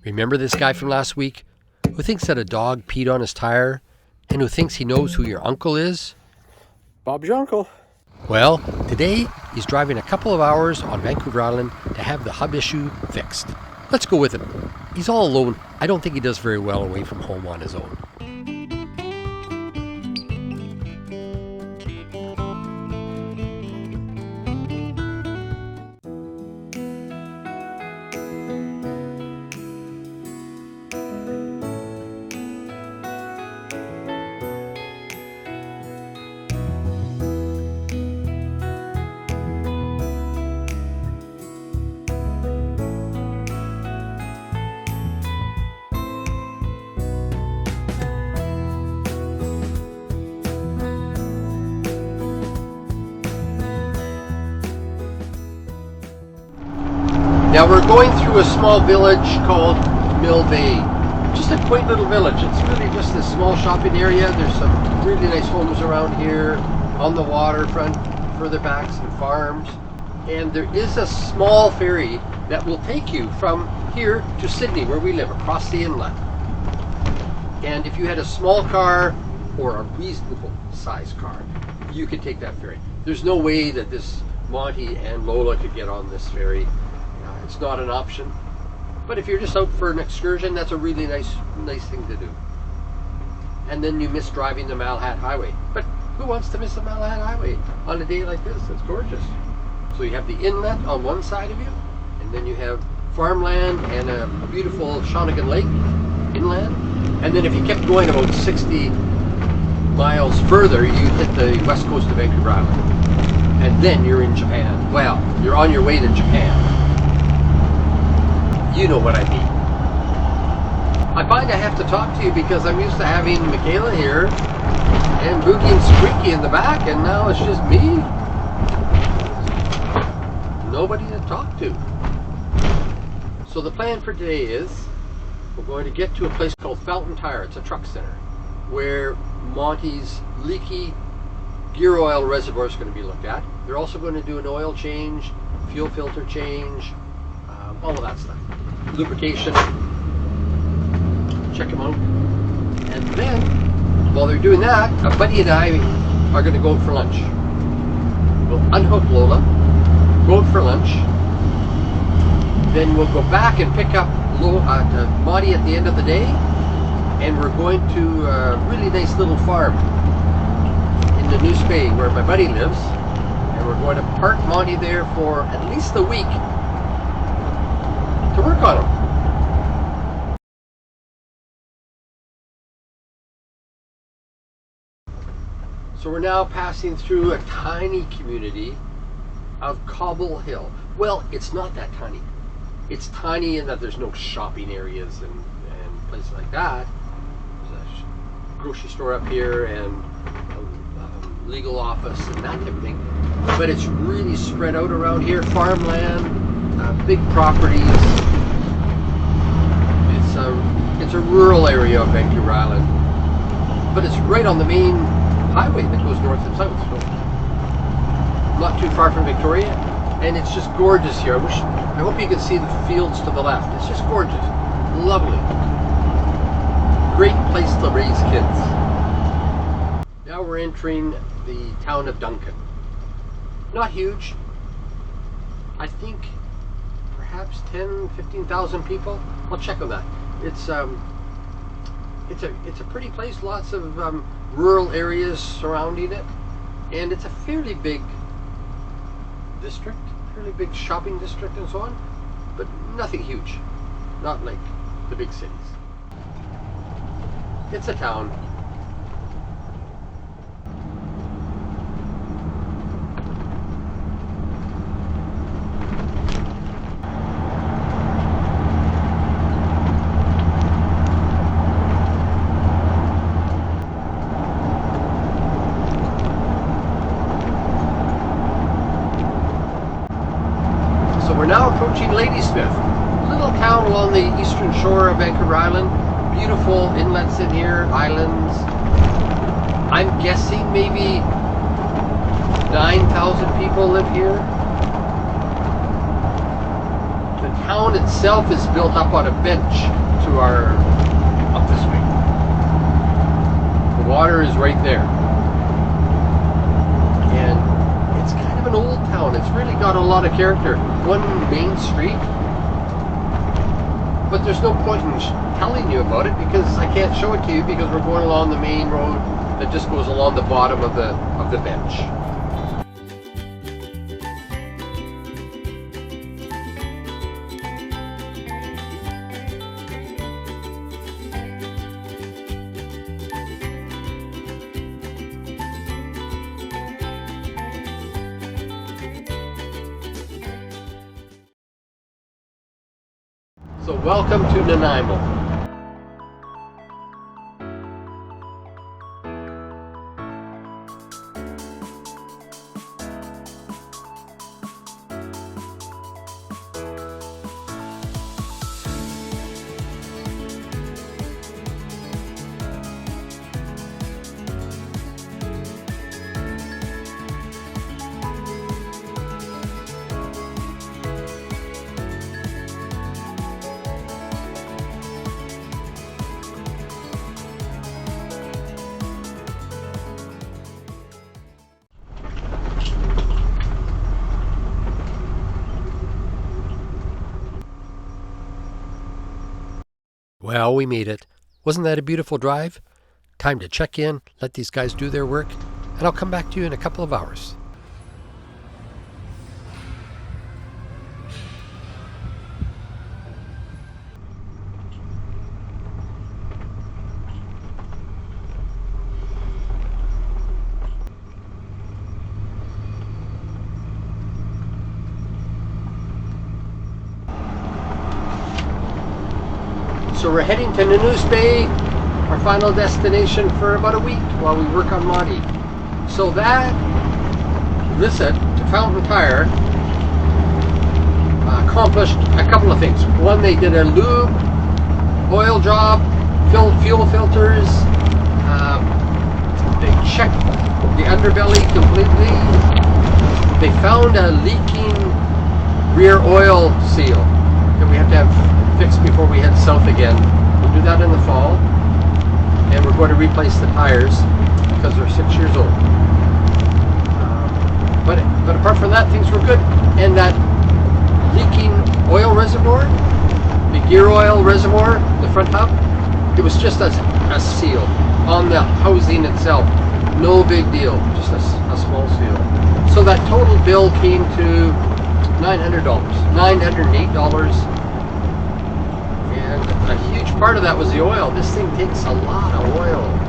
Remember this guy from last week who thinks that a dog peed on his tire and who thinks he knows who your uncle is? Bob's your uncle. Well, today he's driving a couple of hours on Vancouver Island to have the hub issue fixed. Let's go with him. He's all alone. I don't think he does very well away from home on his own. Now we're going through a small village called Mill Bay. Just a quaint little village. It's really just this small shopping area. There's some really nice homes around here on the waterfront, further back some farms. And there is a small ferry that will take you from here to Sydney, where we live, across the inlet. And if you had a small car or a reasonable sized car, you could take that ferry. There's no way that this Monty and Lola could get on this ferry. It's not an option, but if you're just out for an excursion, that's a really nice thing to do. And then you miss driving the Malahat Highway. But who wants to miss the Malahat Highway on a day like this? It's gorgeous. So you have the inlet on one side of you, and then you have farmland and a beautiful Shawnigan Lake inland. And then if you kept going about 60 miles further, you hit the west coast of Vancouver Island. And then you're in Japan. Well, you're on your way to Japan. You know what I mean. I find I have to talk to you because I'm used to having Michaela here and Boogie and Squeaky in the back, and now it's just me. Nobody to talk to. So the plan for today is we're going to get to a place called Fountain Tire. It's a truck center where Monty's leaky gear oil reservoir is going to be looked at. They're also going to do an oil change, fuel filter change, all of that stuff. Lubrication, check them out. And then, while they're doing that, a buddy and I are going to go out for lunch. We'll unhook Lola, go out for lunch, then we'll go back and pick up Monty at the end of the day, and we're going to a really nice little farm in the New Bay where my buddy lives, and we're going to park Monty there for at least a week to work on them. So we're now passing through a tiny community of Cobble Hill. Well, it's not that tiny. It's tiny in that there's no shopping areas and places like that. There's a grocery store up here and a legal office and that type of thing. But it's really spread out around here. Farmland, big properties. It's a rural area of Vancouver Island, but it's right on the main highway that goes north and south, so not too far from Victoria, and it's just gorgeous here. I hope you can see the fields to the left. It's just gorgeous, lovely, great place to raise kids. Now we're entering the town of Duncan. Not huge. I think perhaps 10,000-15,000 people. I'll check on that. It's a pretty place. Lots of rural areas surrounding it, and it's a fairly big district, fairly big shopping district and so on, but nothing huge. Not like the big cities. It's a town. We're now approaching Ladysmith, a little town along the eastern shore of Vancouver Island. Beautiful inlets in here, islands. I'm guessing maybe 9,000 people live here. town itself is built up on a bench to our, up this way. The water is right there. And it's kind of an old town. It's really got a lot of character. One main street, but there's no point in telling you about it because I can't show it to you because we're going along the main road that just goes along the bottom of the bench. So welcome to Nanaimo. Well, we made it. Wasn't that a beautiful drive? Time to check in, let these guys do their work, and I'll come back to you in a couple of hours. So we're heading to Nanaimo Bay, our final destination for about a week while we work on Monty. So that visit to Fountain Tire accomplished a couple of things. One, they did a lube, oil job, filled fuel filters, they checked the underbelly completely. They found a leaking rear oil seal that we have to have fixed before we head south again. We'll do that in the fall, and we're going to replace the tires because they're 6 years old. But apart from that, things were good. And that leaking oil reservoir, the gear oil reservoir, the front hub, it was just a seal on the housing itself. No big deal, just a small seal. So that total bill came to $900, $908. And a huge part of that was the oil. This thing takes a lot of oil.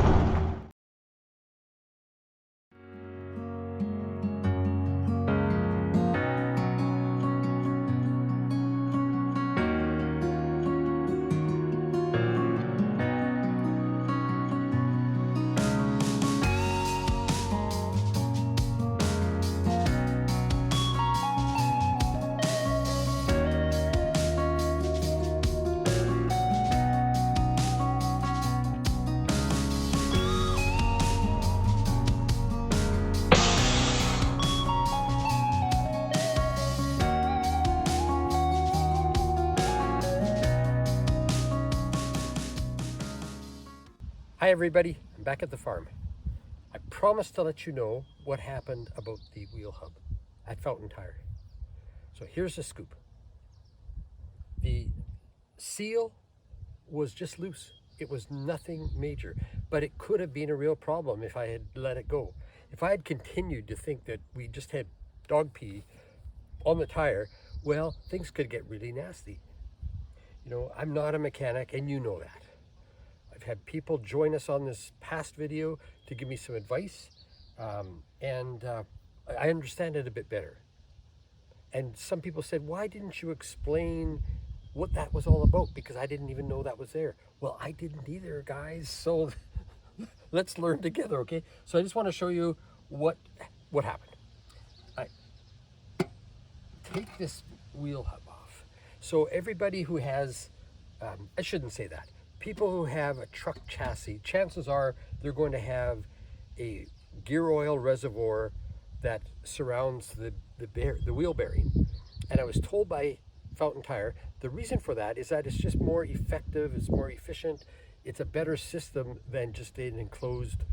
Hi everybody, I'm back at the farm. I promised to let you know what happened about the wheel hub at Fountain Tire. So here's the scoop. The seal was just loose. It was nothing major, but it could have been a real problem if I had let it go. If I had continued to think that we just had dog pee on the tire, well, things could get really nasty. You know, I'm not a mechanic and you know that. I've had people join us on this past video to give me some advice, and I understand it a bit better. And some people said, why didn't you explain what that was all about? Because I didn't even know that was there. Well, I didn't either, guys, so let's learn together, okay? So I just want to show you what happened. I take this wheel hub off. So everybody who has, I shouldn't say that. People who have a truck chassis, chances are they're going to have a gear oil reservoir that surrounds the wheel bearing. And I was told by fountain tire. The reason for that is that it's just more effective, it's more efficient, it's a better system than just an enclosed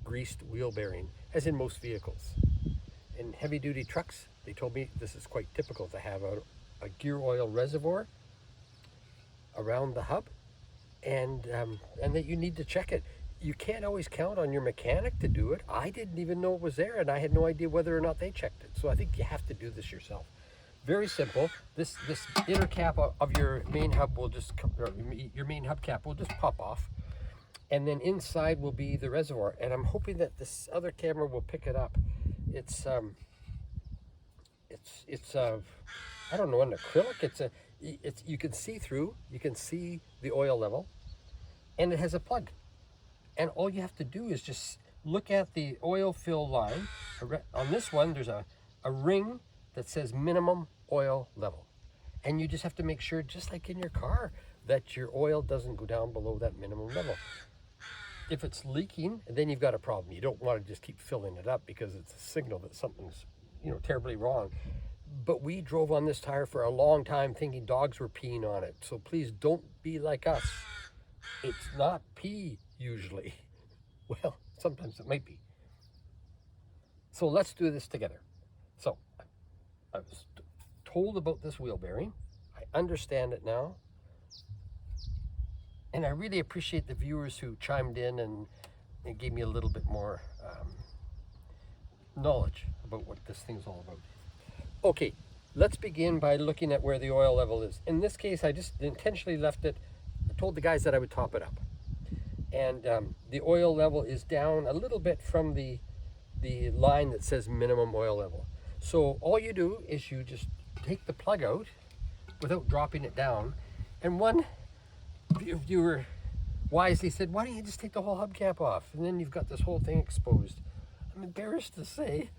greased wheel bearing, as in most vehicles. In heavy duty trucks, they told me this is quite typical to have a gear oil reservoir around the hub, and that you need to check it. You can't always count on your mechanic to do it. I didn't even know it was there, and I had no idea whether or not they checked it. So I think you have to do this yourself. Very simple. This inner cap of your main hub will just, or your main hubcap will just pop off, and then inside will be the reservoir. And I'm hoping that this other camera will pick it up. It's I don't know, an acrylic. You can see through. You can see the oil level, and it has a plug. And all you have to do is just look at the oil fill line. On this one, there's a ring that says minimum oil level. And you just have to make sure, just like in your car, that your oil doesn't go down below that minimum level. If it's leaking, then you've got a problem. You don't want to just keep filling it up because it's a signal that something's, terribly wrong. But we drove on this tire for a long time thinking dogs were peeing on it. So please don't be like us. It's not pee usually. Well, sometimes it might be. So let's do this together. So I was told about this wheel bearing. I understand it now. And I really appreciate the viewers who chimed in and gave me a little bit more knowledge about what this thing's all about. Okay, let's begin by looking at where the oil level is. In this case, I just intentionally left it. I told the guys that I would top it up. And the oil level is down a little bit from the line that says minimum oil level. So all you do is you just take the plug out without dropping it down. And one viewer wisely said, why don't you just take the whole hubcap off? And then you've got this whole thing exposed. I'm embarrassed to say,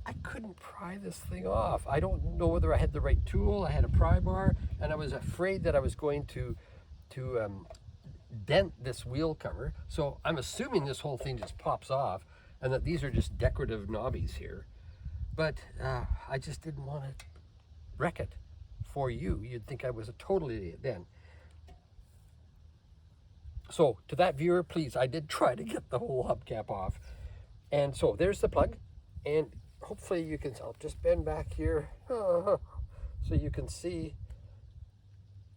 I couldn't pry this thing off. I don't know whether I had the right tool. I had a pry bar, and I was afraid that I was going to dent this wheel cover. So I'm assuming this whole thing just pops off and that these are just decorative knobbies here. But I just didn't want to wreck it for you. You'd think I was a total idiot then. So to that viewer, please, I did try to get the whole hubcap off. And so there's the plug. And hopefully you can, I'll just bend back here so you can see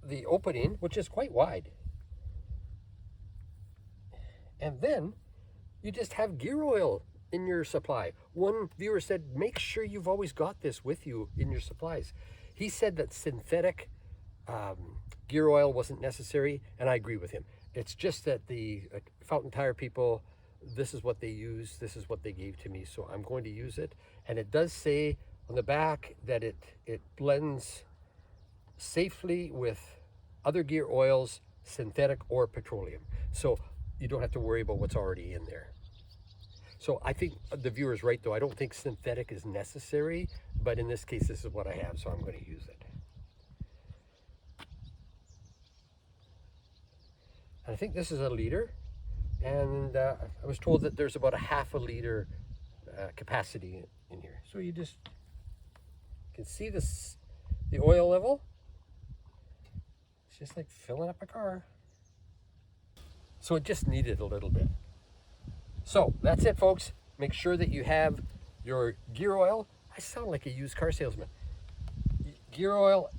the opening, which is quite wide. And then you just have gear oil in your supply. One viewer said, make sure you've always got this with you in your supplies. He said that synthetic gear oil wasn't necessary, and I agree with him. It's just that the fountain tire people, this is what they use, this is what they gave to me, so I'm going to use it. And it does say on the back that it blends safely with other gear oils, synthetic or petroleum. So you don't have to worry about what's already in there. So I think the viewer's right though. I don't think synthetic is necessary, but in this case, this is what I have, so I'm going to use it. And I think this is a liter, and I was told that there's about a half a liter capacity in here. So you just can see this, the oil level. It's just like filling up a car. So it just needed a little bit. So that's it, folks. Make sure that you have your gear oil. I sound like a used car salesman. Gear oil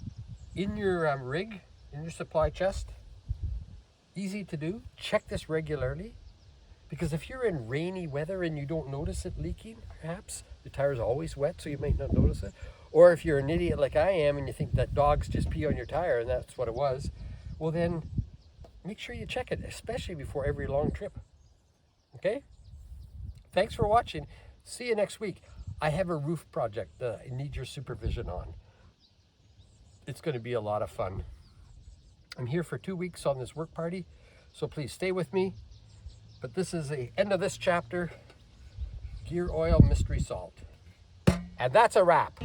in your rig, in your supply chest. Easy to do. Check this regularly, because if you're in rainy weather and you don't notice it leaking, perhaps the tire's always wet, so you might not notice it. Or if you're an idiot like I am and you think that dogs just pee on your tire and that's what it was, well then make sure you check it, especially before every long trip. Okay? Thanks for watching. See you next week. I have a roof project that I need your supervision on. It's going to be a lot of fun. I'm here for 2 weeks on this work party, so please stay with me. But this is the end of this chapter, Gear Oil Mystery Solved. And that's a wrap.